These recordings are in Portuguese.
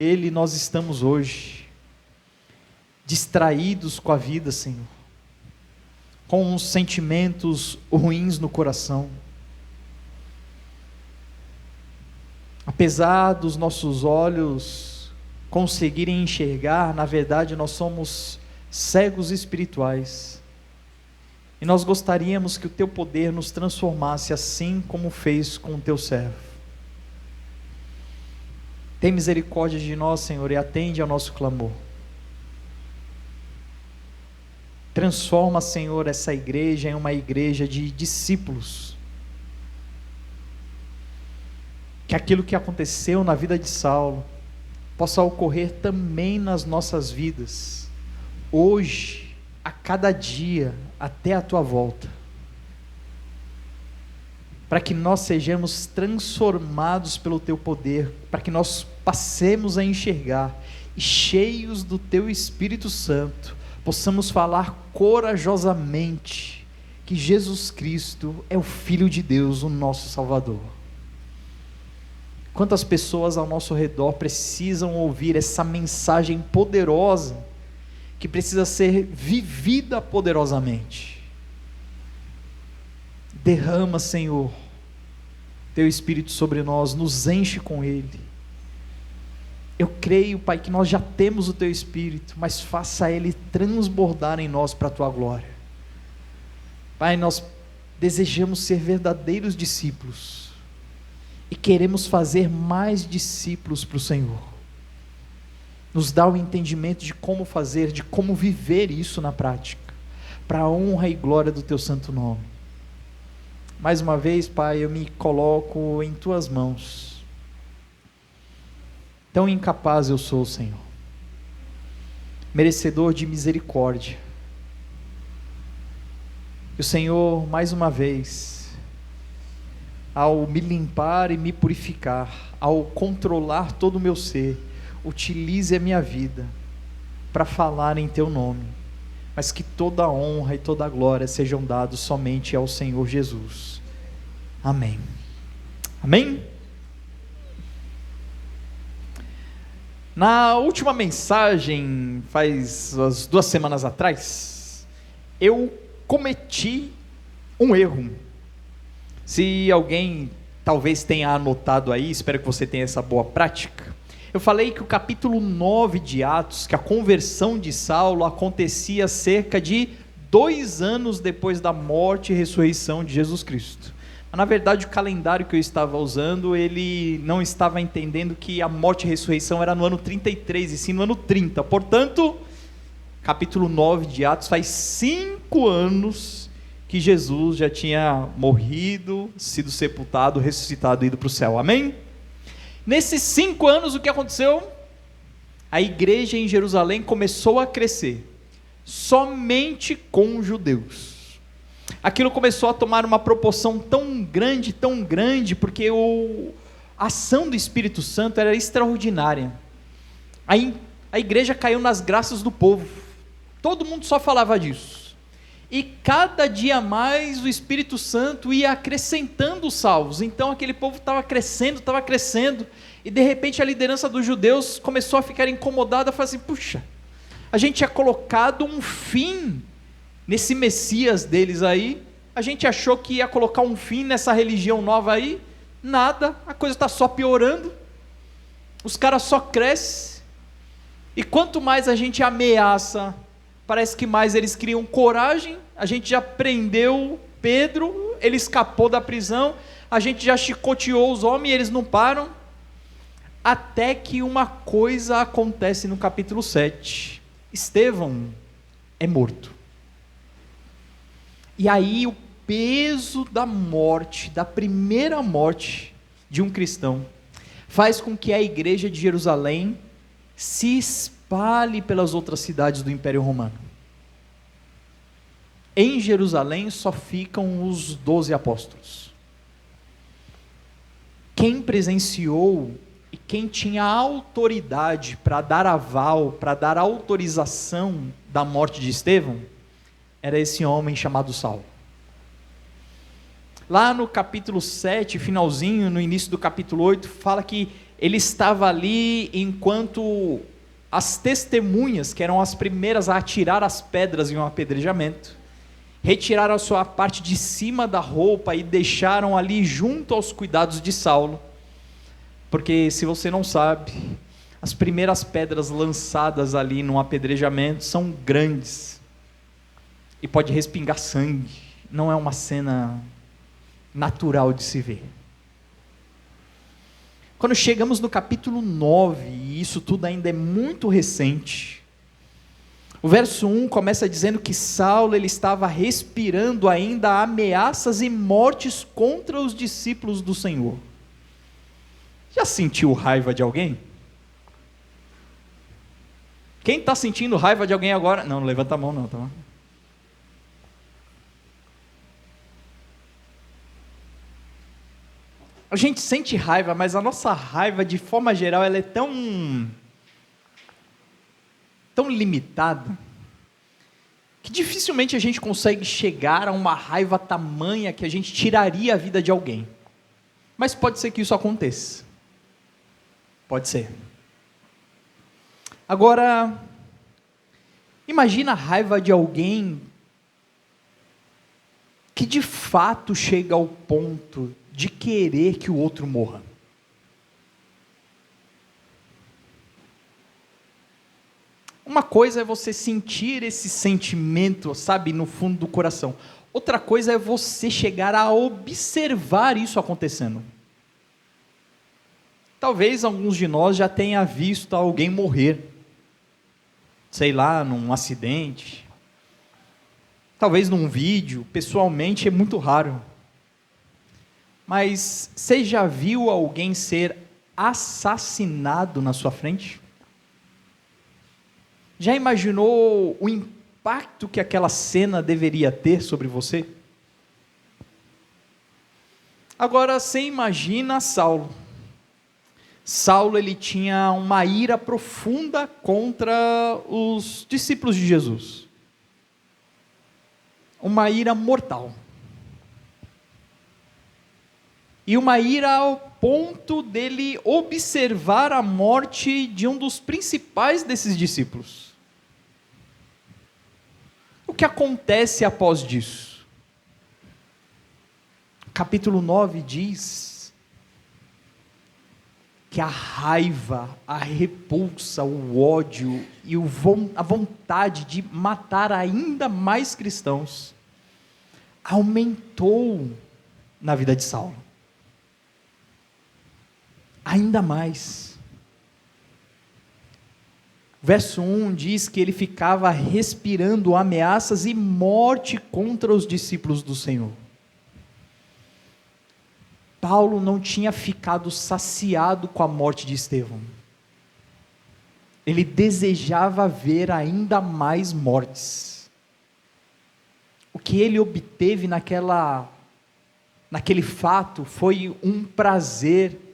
Ele nós estamos hoje, distraídos com a vida, Senhor, com os sentimentos ruins no coração. Apesar dos nossos olhos conseguirem enxergar, na verdade nós somos cegos espirituais. E nós gostaríamos que o Teu poder nos transformasse assim como fez com o Teu servo. Tem misericórdia de nós, Senhor, e atende ao nosso clamor. Transforma, Senhor, essa igreja em uma igreja de discípulos. Que aquilo que aconteceu na vida de Saulo possa ocorrer também nas nossas vidas, hoje, a cada dia, até a Tua volta. Para que nós sejamos transformados pelo Teu poder, para que nós passemos a enxergar, e cheios do Teu Espírito Santo, possamos falar corajosamente, que Jesus Cristo é o Filho de Deus, o nosso Salvador. Quantas pessoas ao nosso redor precisam ouvir essa mensagem poderosa, que precisa ser vivida poderosamente. Derrama, Senhor, Teu Espírito sobre nós, nos enche com Ele. Eu creio, Pai, que nós já temos o Teu Espírito, mas faça Ele transbordar em nós para a Tua glória. Pai, nós desejamos ser verdadeiros discípulos, e queremos fazer mais discípulos para o Senhor. Nos dá o entendimento de como fazer, de como viver isso na prática, para a honra e glória do Teu santo nome. Mais uma vez, Pai, eu me coloco em Tuas mãos. Tão incapaz eu sou, Senhor, merecedor de misericórdia. E o Senhor, mais uma vez, ao me limpar e me purificar, ao controlar todo o meu ser, utilize a minha vida para falar em Teu nome, mas que toda a honra e toda a glória sejam dados somente ao Senhor Jesus. Amém. Amém? Na última mensagem, faz umas 2 semanas atrás, eu cometi um erro. Se alguém talvez tenha anotado aí, espero que você tenha essa boa prática. Eu falei que o capítulo 9 de Atos, que a conversão de Saulo acontecia cerca de 2 anos depois da morte e ressurreição de Jesus Cristo. Mas, na verdade, o calendário que eu estava usando, ele não estava entendendo que a morte e ressurreição era no ano 33, e sim no ano 30. Portanto, capítulo 9 de Atos faz 5 anos que Jesus já tinha morrido, sido sepultado, ressuscitado e ido para o céu. Amém? Nesses 5 anos, o que aconteceu? A igreja em Jerusalém começou a crescer, somente com judeus. Aquilo começou a tomar uma proporção tão grande, porque a ação do Espírito Santo era extraordinária. A igreja caiu nas graças do povo, todo mundo só falava disso. E cada dia mais o Espírito Santo ia acrescentando os salvos. Então aquele povo estava crescendo, e de repente a liderança dos judeus começou a ficar incomodada, falando assim: puxa, a gente tinha colocado um fim nesse Messias deles aí, a gente achou que ia colocar um fim nessa religião nova aí, nada, a coisa está só piorando, os caras só crescem, e quanto mais a gente ameaça, parece que mais eles criam coragem. A gente já prendeu Pedro, ele escapou da prisão, a gente já chicoteou os homens e eles não param, até que uma coisa acontece no capítulo 7, Estevão é morto. E aí o peso da morte, da primeira morte de um cristão, faz com que a igreja de Jerusalém se espalhe pelas outras cidades do Império Romano. Em Jerusalém só ficam os 12 apóstolos. Quem presenciou e quem tinha autoridade para dar aval, para dar autorização da morte de Estevão, era esse homem chamado Saulo. Lá no capítulo 7, finalzinho, no início do capítulo 8, fala que ele estava ali enquanto as testemunhas, que eram as primeiras a atirar as pedras em um apedrejamento, retiraram a sua parte de cima da roupa e deixaram ali junto aos cuidados de Saulo, porque se você não sabe, as primeiras pedras lançadas ali num apedrejamento são grandes, e pode respingar sangue, não é uma cena natural de se ver. Quando chegamos no capítulo 9, e isso tudo ainda é muito recente, o verso 1 começa dizendo que Saulo ele estava respirando ainda ameaças e mortes contra os discípulos do Senhor. Já sentiu raiva de alguém? Quem está sentindo raiva de alguém agora? Não levanta a mão não, tá bom? A gente sente raiva, mas a nossa raiva, de forma geral, ela é tão limitada, que dificilmente a gente consegue chegar a uma raiva tamanha que a gente tiraria a vida de alguém. Mas pode ser que isso aconteça. Pode ser. Agora, imagina a raiva de alguém que de fato chega ao ponto de querer que o outro morra. Uma coisa é você sentir esse sentimento, sabe, no fundo do coração. Outra coisa é você chegar a observar isso acontecendo. Talvez alguns de nós já tenha visto alguém morrer, sei lá, num acidente, talvez num vídeo, pessoalmente é muito raro. Mas você já viu alguém ser assassinado na sua frente? Já imaginou o impacto que aquela cena deveria ter sobre você? Agora você imagina Saulo. Saulo ele tinha uma ira profunda contra os discípulos de Jesus. Uma ira mortal. E uma ira ao ponto dele observar a morte de um dos principais desses discípulos. O que acontece após disso? Capítulo 9 diz que a raiva, a repulsa, o ódio e a vontade de matar ainda mais cristãos aumentou na vida de Saulo. Ainda mais. Verso 1 diz que ele ficava respirando ameaças e morte contra os discípulos do Senhor. Paulo não tinha ficado saciado com a morte de Estevão. Ele desejava ver ainda mais mortes. O que ele obteve naquele fato foi um prazer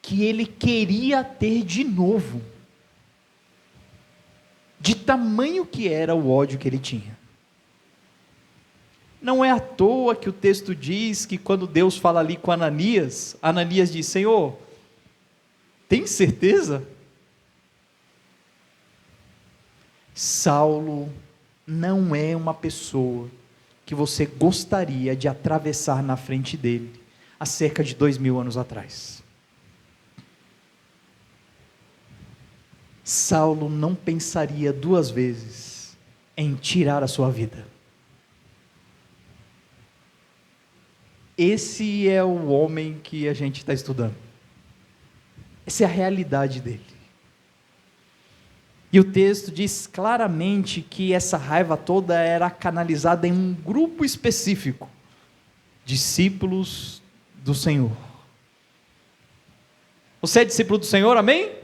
que ele queria ter de novo, de tamanho que era o ódio que ele tinha. Não é à toa que o texto diz que quando Deus fala ali com Ananias, Ananias diz: Senhor, tem certeza? Saulo não é uma pessoa que você gostaria de atravessar na frente dele, há cerca de 2000 anos atrás. Saulo não pensaria duas vezes em tirar a sua vida. Esse é o homem que a gente está estudando. Essa é a realidade dele. E o texto diz claramente que essa raiva toda era canalizada em um grupo específico, discípulos do Senhor. Você é discípulo do Senhor, amém?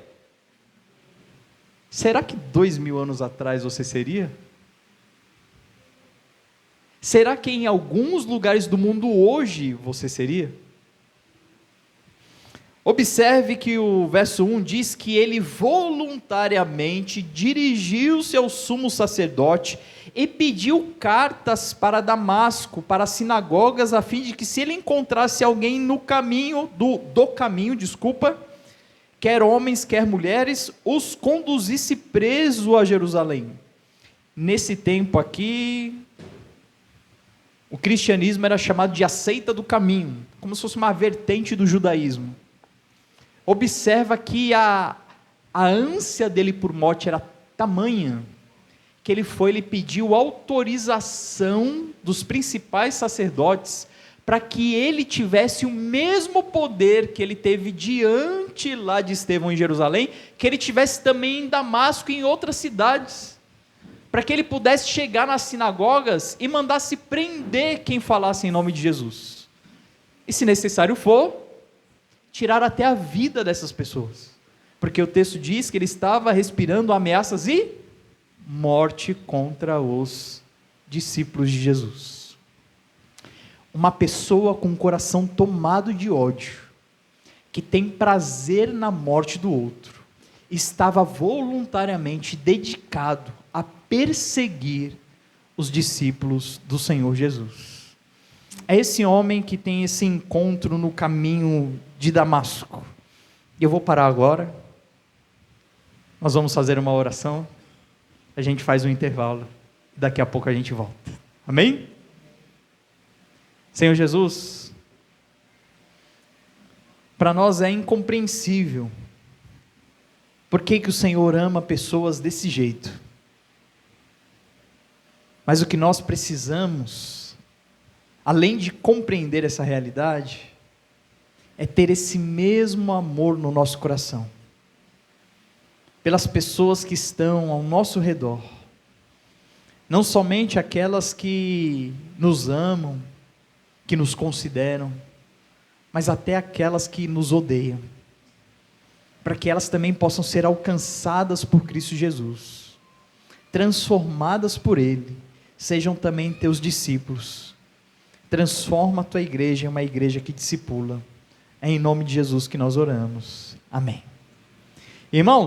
Será que 2000 anos atrás você seria? Será que em alguns lugares do mundo hoje você seria? Observe que o verso 1 diz que ele voluntariamente dirigiu-se ao sumo sacerdote e pediu cartas para Damasco, para as sinagogas, a fim de que se ele encontrasse alguém no caminho, do caminho, quer homens, quer mulheres, os conduzisse preso a Jerusalém. Nesse tempo aqui, o cristianismo era chamado de a seita do caminho, como se fosse uma vertente do judaísmo. Observa que a ânsia dele por morte era tamanha, que ele pediu autorização dos principais sacerdotes, para que ele tivesse o mesmo poder que ele teve diante lá de Estevão em Jerusalém, que ele tivesse também em Damasco e em outras cidades, para que ele pudesse chegar nas sinagogas e mandasse prender quem falasse em nome de Jesus, e se necessário for, tirar até a vida dessas pessoas, porque o texto diz que ele estava respirando ameaças e morte contra os discípulos de Jesus. Uma pessoa com o coração tomado de ódio, que tem prazer na morte do outro, estava voluntariamente dedicado a perseguir os discípulos do Senhor Jesus. É esse homem que tem esse encontro no caminho de Damasco. Eu vou parar agora, nós vamos fazer uma oração, a gente faz um intervalo, daqui a pouco a gente volta. Amém? Senhor Jesus, para nós é incompreensível, por que o Senhor ama pessoas desse jeito? Mas o que nós precisamos, além de compreender essa realidade, é ter esse mesmo amor no nosso coração, pelas pessoas que estão ao nosso redor, não somente aquelas que nos amam, que nos consideram, mas até aquelas que nos odeiam, para que elas também possam ser alcançadas por Cristo Jesus, transformadas por Ele, sejam também teus discípulos. Transforma a tua igreja em uma igreja que discipula. É em nome de Jesus que nós oramos. Amém. Irmãos,